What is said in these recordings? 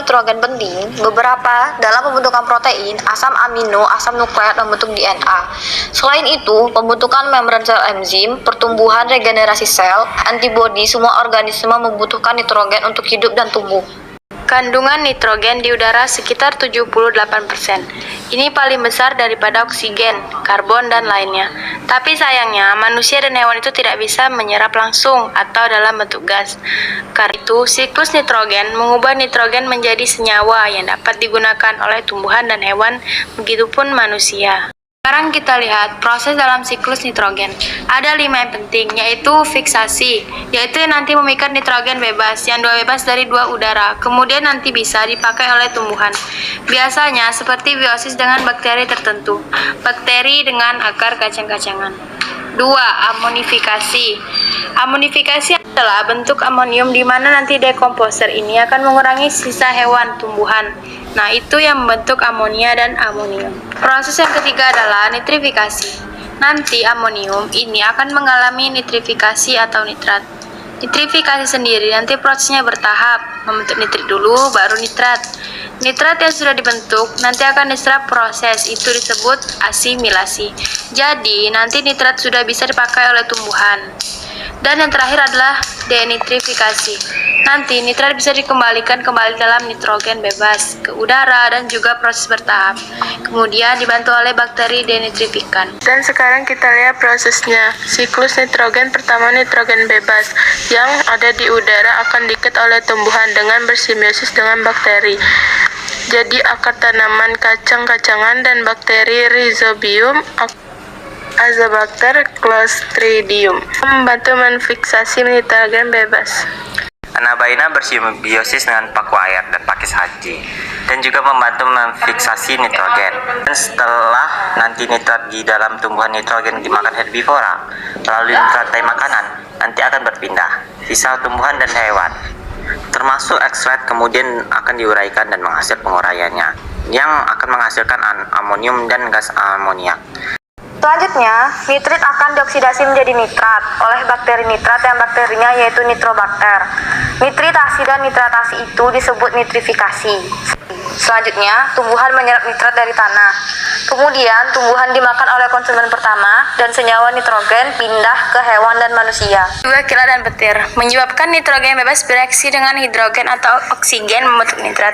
nitrogen penting, beberapa dalam pembentukan protein, asam amino, asam nukleat membentuk DNA. Selain itu, pembentukan membran sel enzim, pertumbuhan regenerasi sel, antibodi, semua organisme membutuhkan nitrogen untuk hidup dan tumbuh. Kandungan nitrogen di udara sekitar 78%. Ini paling besar daripada oksigen, karbon, dan lainnya. Tapi sayangnya, manusia dan hewan itu tidak bisa menyerap langsung atau dalam bentuk gas. Karena itu, siklus nitrogen mengubah nitrogen menjadi senyawa yang dapat digunakan oleh tumbuhan dan hewan, begitupun manusia. Sekarang kita lihat proses dalam siklus nitrogen. Ada 5 yang penting, yaitu fiksasi, yaitu nanti memikat nitrogen bebas, yang bebas dari 2 udara, kemudian nanti bisa dipakai oleh tumbuhan. Biasanya seperti biosis dengan bakteri tertentu, bakteri dengan akar kacang-kacangan. 2. Amonifikasi. Amonifikasi adalah bentuk amonium di mana nanti dekomposer ini akan mengurangi sisa hewan tumbuhan. Nah, itu yang membentuk amonia dan amonium. Proses yang ketiga adalah nitrifikasi. Nanti amonium ini akan mengalami nitrifikasi atau nitrat. Nitrifikasi sendiri nanti prosesnya bertahap, membentuk nitrit dulu baru nitrat. Nitrat yang sudah dibentuk nanti akan diserap proses, itu disebut asimilasi. Jadi nanti nitrat sudah bisa dipakai oleh tumbuhan. Dan yang terakhir adalah denitrifikasi. Nanti nitrat bisa dikembalikan kembali dalam nitrogen bebas ke udara dan juga proses bertahap. Kemudian dibantu oleh bakteri denitrifikan. Dan sekarang kita lihat prosesnya. Siklus nitrogen pertama, nitrogen bebas yang ada di udara akan diikat oleh tumbuhan dengan bersimbiosis dengan bakteri. Jadi akar tanaman, kacang-kacangan, dan bakteri Rhizobium Azobacter clostridium membantu menfiksasi nitrogen bebas. Anabaina bersimbiosis dengan paku air dan pakis haji, dan juga membantu memfiksasi nitrogen. Dan setelah nanti nitrat di dalam tumbuhan nitrogen dimakan herbivora melalui rantai makanan, nanti akan berpindah sisa tumbuhan dan hewan, termasuk ekstrak, kemudian akan diuraikan dan menghasilkan penguraiannya yang akan menghasilkan amonium dan gas amoniak. Selanjutnya, nitrit akan dioksidasi menjadi nitrat oleh bakteri nitrat yang bakterinya yaitu nitrobakter. Nitritasi dan nitratasi itu disebut nitrifikasi. Selanjutnya, tumbuhan menyerap nitrat dari tanah. Kemudian, tumbuhan dimakan oleh konsumen pertama dan senyawa nitrogen pindah ke hewan dan manusia. Juga kila dan petir, menyebabkan nitrogen bebas bereaksi dengan hidrogen atau oksigen membentuk nitrat.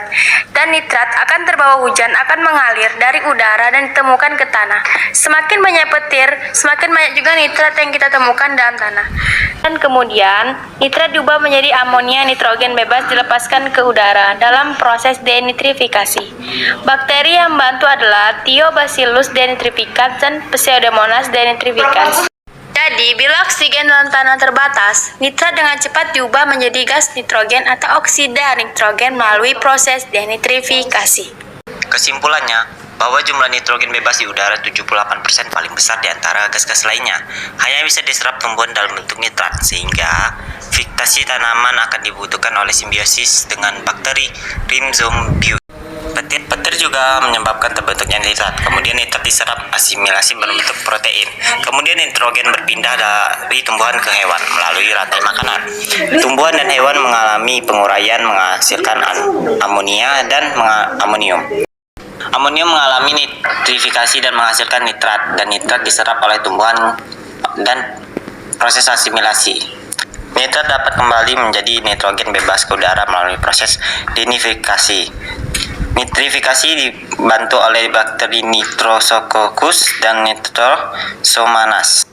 Dan nitrat akan terbawa hujan, akan mengalir dari udara dan ditemukan ke tanah. Semakin banyak petir, semakin banyak juga nitrat yang kita temukan dalam tanah. Dan kemudian, nitrat diubah menjadi amonia nitrogen bebas dilepaskan ke udara dalam proses denitrifikasi. Bakteri yang membantu adalah Thiobacillus denitrificans dan Pseudomonas denitrificans. Jadi, bila oksigen dalam tanah terbatas, nitrat dengan cepat diubah menjadi gas nitrogen atau oksida nitrogen melalui proses denitrifikasi. Kesimpulannya, bahwa jumlah nitrogen bebas di udara 78% paling besar di antara gas-gas lainnya. Hanya bisa diserap tumbuhan dalam bentuk nitrat, sehingga fiksasi tanaman akan dibutuhkan oleh simbiosis dengan bakteri Rhizobium. Petir juga menyebabkan terbentuknya nitrat. Kemudian nitrat diserap asimilasi berbentuk protein. Kemudian nitrogen berpindah dari tumbuhan ke hewan melalui rantai makanan. Tumbuhan dan hewan mengalami penguraian menghasilkan amonia dan amonium. Amonium mengalami nitrifikasi dan menghasilkan nitrat, dan nitrat diserap oleh tumbuhan dan proses asimilasi. Nitrat dapat kembali menjadi nitrogen bebas ke udara melalui proses denitrifikasi. Nitrifikasi dibantu oleh bakteri Nitrosococcus dan Nitrosomonas.